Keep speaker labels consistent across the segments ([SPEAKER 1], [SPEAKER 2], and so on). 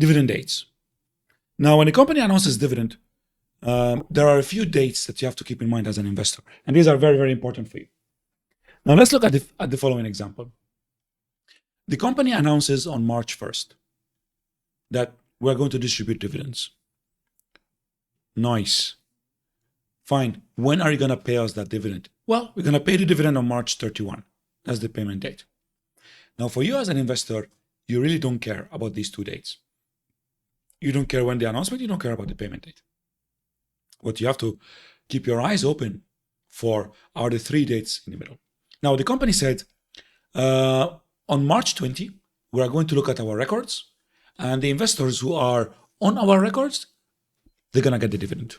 [SPEAKER 1] dividend dates. Now, when a company announces dividend, there are a few dates that you have to keep in mind as an investor, and these are very, very important for you. Now, let's look at the following example. The company announces on March 1st that we're going to distribute dividends. Nice. Fine. When are you going to pay us that dividend? Well, we're going to pay the dividend on March 31. That's the payment date. Now, for you as an investor, you really don't care about these two dates. You don't care when the announcement, you don't care about the payment date. What you have to keep your eyes open for are the three dates in the middle. Now, the company said, on March 20, we are going to look at our records, and the investors who are on our records, they're going to get the dividend.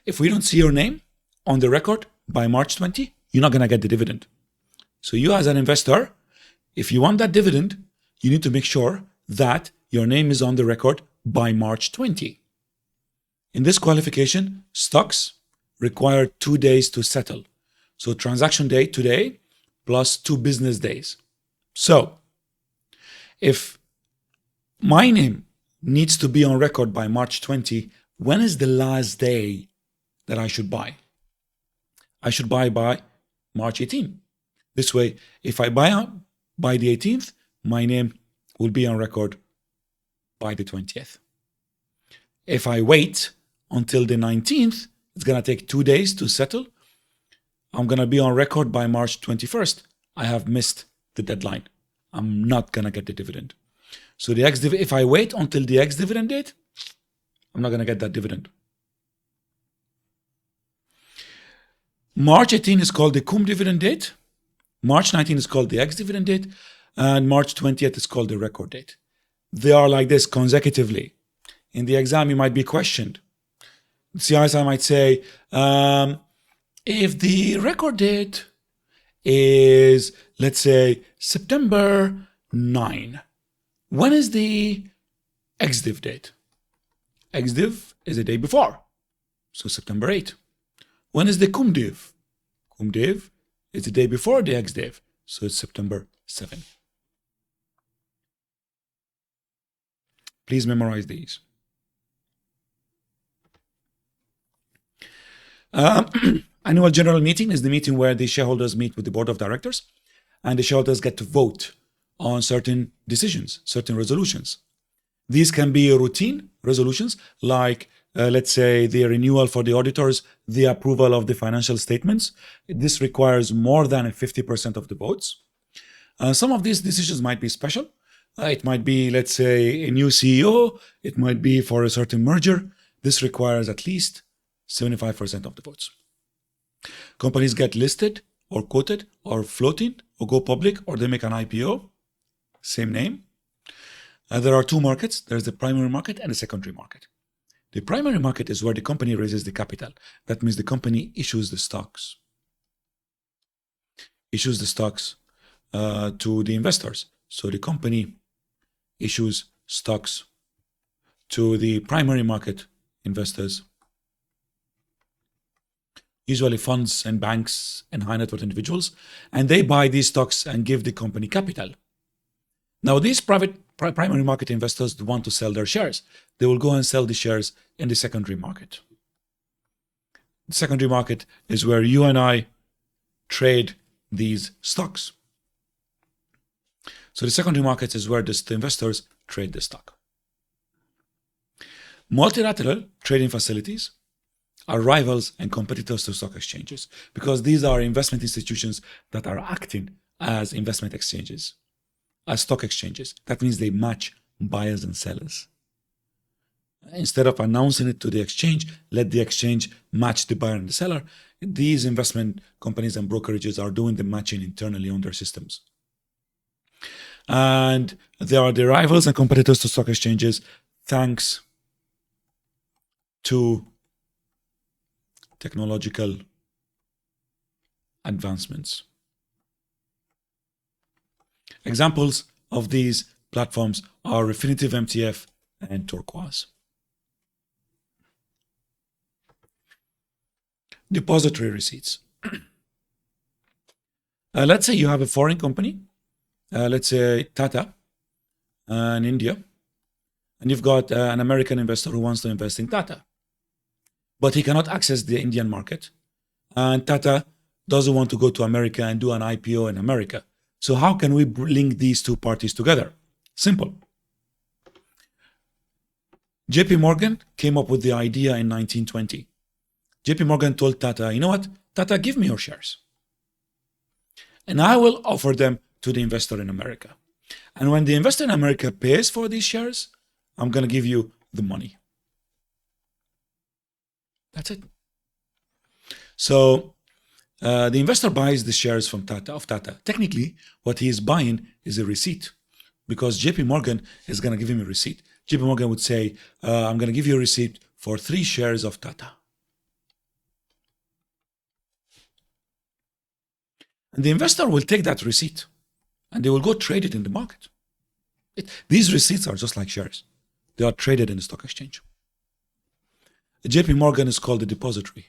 [SPEAKER 1] If we don't see your name on the record by March 20, you're not going to get the dividend. So you as an investor, if you want that dividend, you need to make sure that your name is on the record by March 20. In this qualification, stocks require 2 days to settle. So transaction date today plus 2 business days. So if my name needs to be on record by March 20, when is the last day that I should buy? I should buy by March 18. This way, if I buy by the 18th, my name will be on record by the 20th. If I wait until the 19th, it's going to take 2 days to settle. I'm going to be on record by March 21st. I have missed the deadline. I'm not going to get the dividend. So if I wait until the ex-dividend date, I'm not going to get that dividend. March 18 is called the cum dividend date. March 19 is called the ex-dividend date. And March 20th is called the record date. They are like this consecutively. In the exam, you might be questioned. CISI might say, if the record date is, let's say, September 9, when is the ex-div date? Ex-div is the day before, so September 8. When is the cum div? Cum div is the day before the ex-div, so it's September 7. Please memorize these. Annual general meeting is the meeting where the shareholders meet with the board of directors, and the shareholders get to vote on certain decisions, certain resolutions. These can be routine resolutions, like let's say the renewal for the auditors, the approval of the financial statements. This requires more than 50% of the votes. Some of these decisions might be special. It might be, let's say, a new CEO. It might be for a certain merger. This requires at least 75% of the votes. Companies get listed or quoted or floating or go public or they make an IPO. Same name. There are two markets. There's the primary market and the secondary market. The primary market is where the company raises the capital. That means the company issues the stocks. Issues the stocks to the investors. So the company issues stocks to the primary market investors, usually funds and banks and high net worth individuals, and they buy these stocks and give the company capital. Now, these primary market investors want to sell their shares. They will go and sell the shares in the secondary market. The secondary market is where you and I trade these stocks. So the secondary market is where the investors trade the stock. Multilateral trading facilities are rivals and competitors to stock exchanges because these are investment institutions that are acting as investment exchanges, as stock exchanges. That means they match buyers and sellers. Instead of announcing it to the exchange, let the exchange match the buyer and the seller. These investment companies and brokerages are doing the matching internally on their systems. And they are the rivals and competitors to stock exchanges thanks to technological advancements. Examples of these platforms are Refinitiv MTF and Turquoise. Depository receipts. Let's say you have a foreign company, let's say Tata in India, and you've got an American investor who wants to invest in Tata, but he cannot access the Indian market, and Tata doesn't want to go to America and do an IPO in America. So how can we link these two parties together? Simple. JP Morgan came up with the idea in 1920. JP Morgan told Tata, you know what? Tata, give me your shares, and I will offer them to the investor in America. And when the investor in America pays for these shares, I'm going to give you the money. That's it. So the investor buys the shares from Tata. Technically, what he is buying is a receipt, because JP Morgan is going to give him a receipt. JP Morgan would say, I'm going to give you a receipt for 3 shares of Tata. And the investor will take that receipt and they will go trade it in the market. These receipts are just like shares. They are traded in the stock exchange. JP Morgan is called the depository.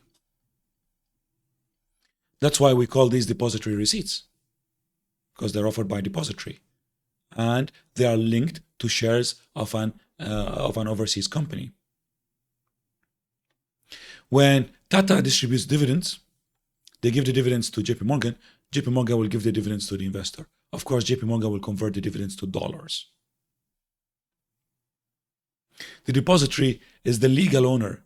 [SPEAKER 1] That's why we call these depository receipts, because they're offered by depository, and they are linked to shares of an overseas company. When Tata distributes dividends, they give the dividends to JP Morgan. JP Morgan will give the dividends to the investor. Of course, JP Morgan will convert the dividends to dollars. The depository is the legal owner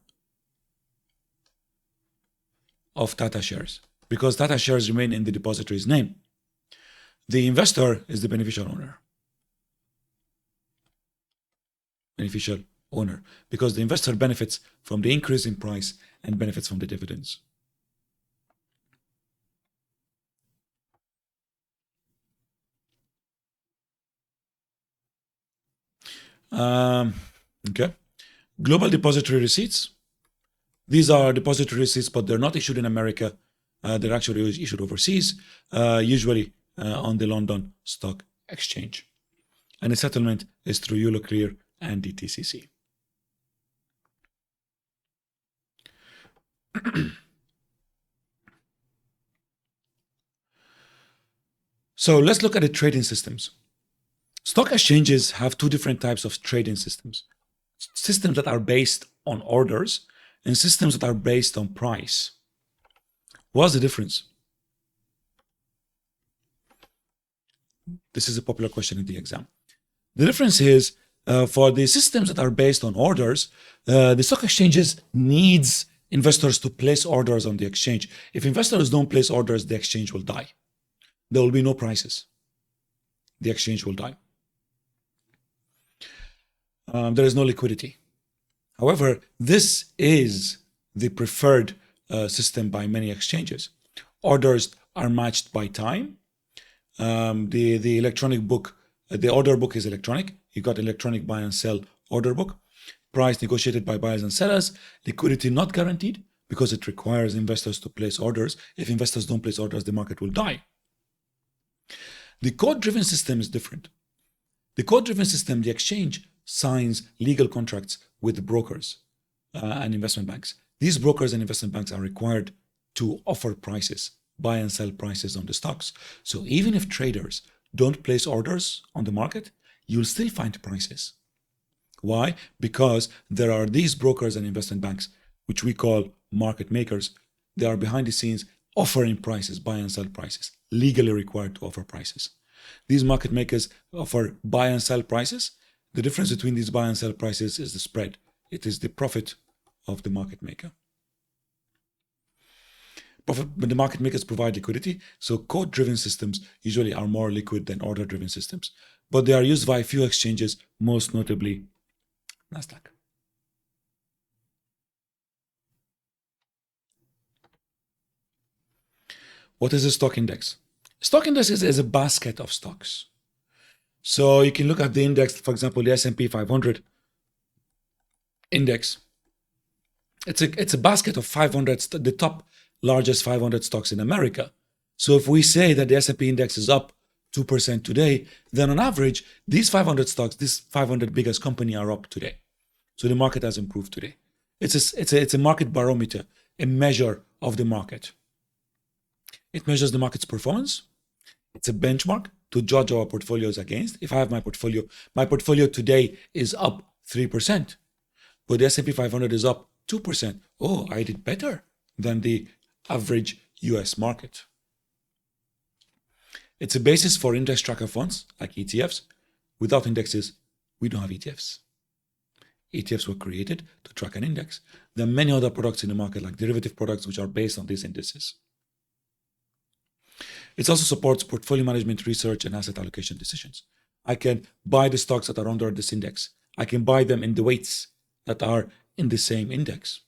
[SPEAKER 1] of Tata shares, because Tata shares remain in the depository's name. The investor is the beneficial owner. Beneficial owner, because the investor benefits from the increase in price and benefits from the dividends. Okay. Global depository receipts. These are depository receipts, but they're not issued in America. They're actually issued overseas, usually on the London Stock Exchange. And the settlement is through Euroclear and DTCC. So let's look at the trading systems. Stock exchanges have 2 different types of trading systems. Systems that are based on orders and systems that are based on price. What's the difference? This is a popular question in the exam. The difference is, for the systems that are based on orders, the stock exchanges needs investors to place orders on the exchange. If investors don't place orders, the exchange will die. There will be no prices. The exchange will die. There is no liquidity. However, this is the preferred system by many exchanges. Orders are matched by time. The electronic book, the order book is electronic. You got electronic buy and sell order book. Price negotiated by buyers and sellers. Liquidity not guaranteed, because it requires investors to place orders. If investors don't place orders, the market will die. The code-driven system is different. The code-driven system, the exchange signs legal contracts with brokers and investment banks. These brokers and investment banks are required to offer prices, buy and sell prices on the stocks. So even if traders don't place orders on the market, you'll still find prices. Why? Because there are these brokers and investment banks, which we call market makers. They are behind the scenes offering prices, buy and sell prices, legally required to offer prices. These market makers offer buy and sell prices. The difference between these buy and sell prices is the spread. It is the profit of the market maker. But the market makers provide liquidity, so code-driven systems usually are more liquid than order-driven systems. But they are used by a few exchanges, most notably Nasdaq. What is a stock index? Stock index is a basket of stocks. So you can look at the index, for example, the S&P 500 index. It's a basket of 500, the top largest 500 stocks in America. So if we say that the S&P index is up 2% today, then on average, these 500 stocks, these 500 biggest companies are up today. So the market has improved today. It's a market barometer, a measure of the market. It measures the market's performance. It's a benchmark to judge our portfolios against. If I have my portfolio today is up 3%, but the S&P 500 is up 2%. Oh, I did better than the average US market. It's a basis for index tracker funds like ETFs. Without indexes, we don't have ETFs. ETFs were created to track an index. There are many other products in the market, like derivative products, which are based on these indices. It also supports portfolio management research and asset allocation decisions. I can buy the stocks that are under this index. I can buy them in the weights that are in the same index.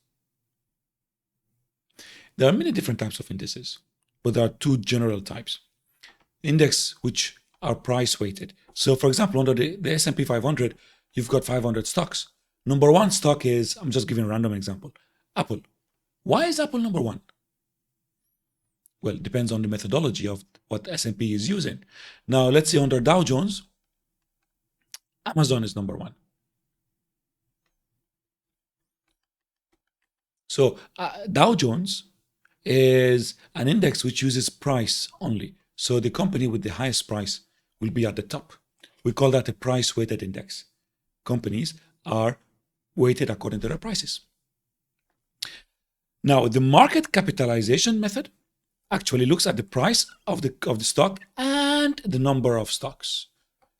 [SPEAKER 1] There are many different types of indices, but there are two general types. Index which are price weighted. So for example, under the S&P 500, you've got 500 stocks. Number one stock is, I'm just giving a random example, Apple. Why is Apple number one? Well, it depends on the methodology of what S&P is using. Now, let's say under Dow Jones, Amazon is number one. So Dow Jones is an index which uses price only. So the company with the highest price will be at the top. We call that a price-weighted index. Companies are weighted according to their prices. Now, the market capitalization method actually looks at the price of the stock and the number of stocks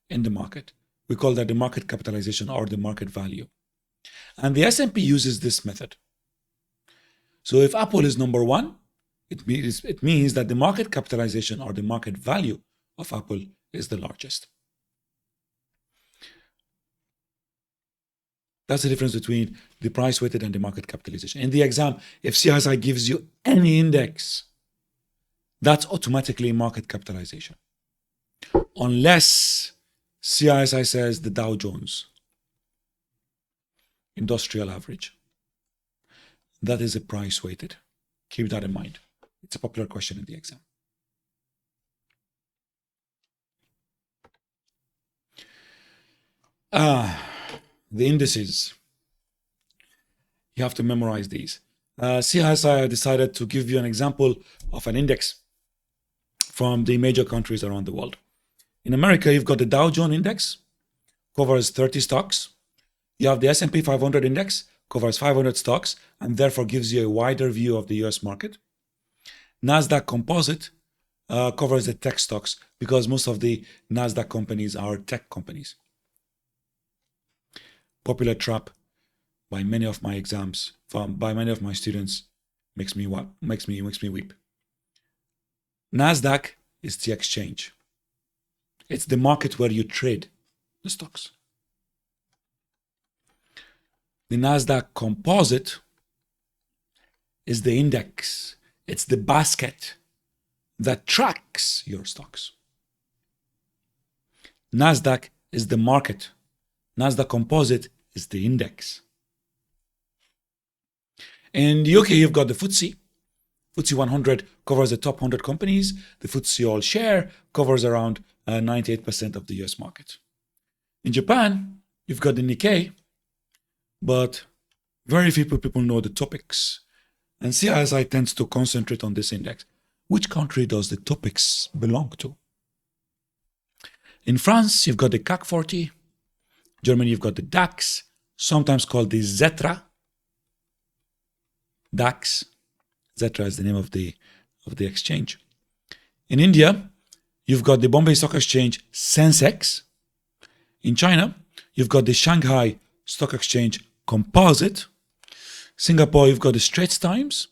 [SPEAKER 1] in the market. We call that the market capitalization or the market value. And the S&P uses this method. So if Apple is number one, it means that the market capitalization or the market value of Apple is the largest. That's the difference between the price weighted and the market capitalization. In the exam, if CISI gives you any index, that's automatically market capitalization. Unless CISI says the Dow Jones industrial average. That is a price weighted. Keep that in mind. It's a popular question in the exam. The indices. You have to memorize these. CISI decided to give you an example of an index from the major countries around the world. In America, you've got the Dow Jones Index, covers 30 stocks. You have the S&P 500 Index, covers 500 stocks, and therefore gives you a wider view of the US market. NASDAQ Composite covers the tech stocks because most of the NASDAQ companies are tech companies. Popular trap by many of my exams, by many of my students, makes me weep. NASDAQ is the exchange. It's the market where you trade the stocks. The NASDAQ Composite is the index. It's the basket that tracks your stocks. NASDAQ is the market. NASDAQ Composite is the index. In the UK, you've got the FTSE. FTSE 100 covers the top 100 companies. The FTSE All Share covers around 98% of the US market. In Japan, you've got the Nikkei, but very few people know the topics. And CISI tends to concentrate on this index. Which country does the topics belong to? In France, you've got the CAC 40. Germany, you've got the DAX, sometimes called the Xetra. DAX. Xetra is the name of the exchange. In India, you've got the Bombay Stock Exchange Sensex. In China, you've got the Shanghai Stock Exchange Composite. Singapore, you've got the Straits Times.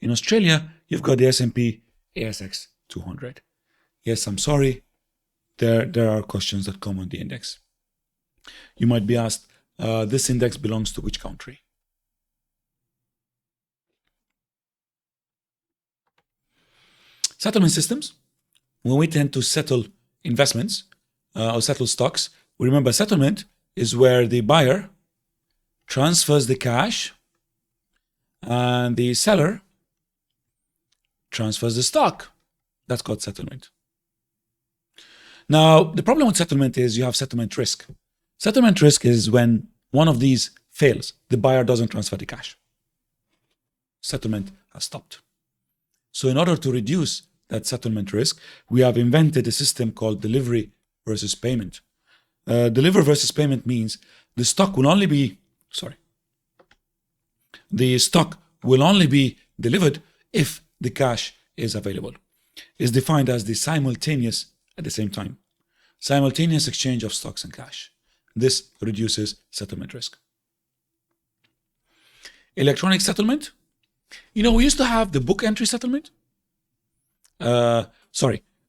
[SPEAKER 1] In Australia, you've got the S&P ASX 200. Yes, I'm sorry. There are questions that come on the index. You might be asked, this index belongs to which country? Settlement systems. When we tend to settle investments or settle stocks, we remember settlement is where the buyer transfers the cash and the seller transfers the stock. That's called settlement. Now, the problem with settlement is you have settlement risk. Settlement risk is when one of these fails, the buyer doesn't transfer the cash. Settlement has stopped. So in order to reduce that settlement risk, we have invented a system called delivery versus payment. Deliver versus payment means the stock will only be, the stock will only be delivered if the cash is available. It's defined as the simultaneous, at the same time, simultaneous exchange of stocks and cash. This reduces settlement risk. Electronic settlement. You know, we used to have the book entry settlement. The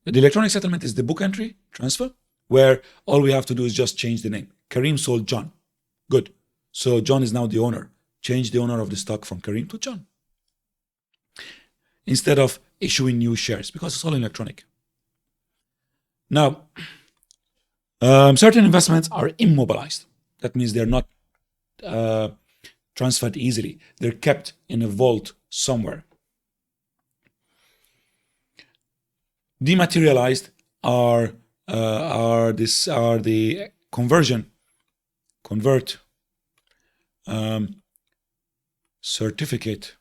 [SPEAKER 1] electronic settlement is the book entry transfer, where all we have to do is just change the name. Kareem sold John. Good. So John is now the owner. Change the owner of the stock from Kareem to John, instead of issuing new shares, because it's all electronic. Now, certain investments are immobilized. That means they're not transferred easily. They're kept in a vault somewhere. Dematerialized are the convert certificated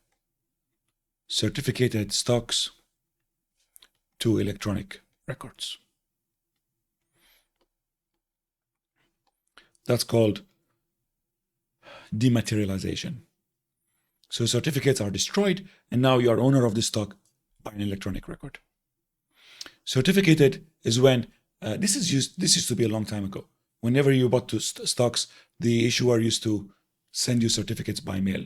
[SPEAKER 1] stocks to electronic records. That's called dematerialization. So certificates are destroyed, and now you are owner of the stock by an electronic record. Certificated is when this used to be a long time ago. Whenever you bought stocks, the issuer used to send you certificates by mail.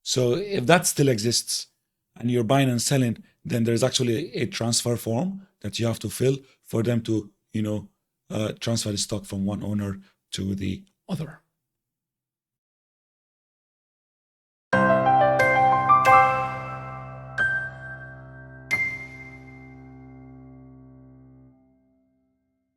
[SPEAKER 1] So if that still exists and you're buying and selling, then there's actually a transfer form that you have to fill for them to, transfer the stock from one owner to the other.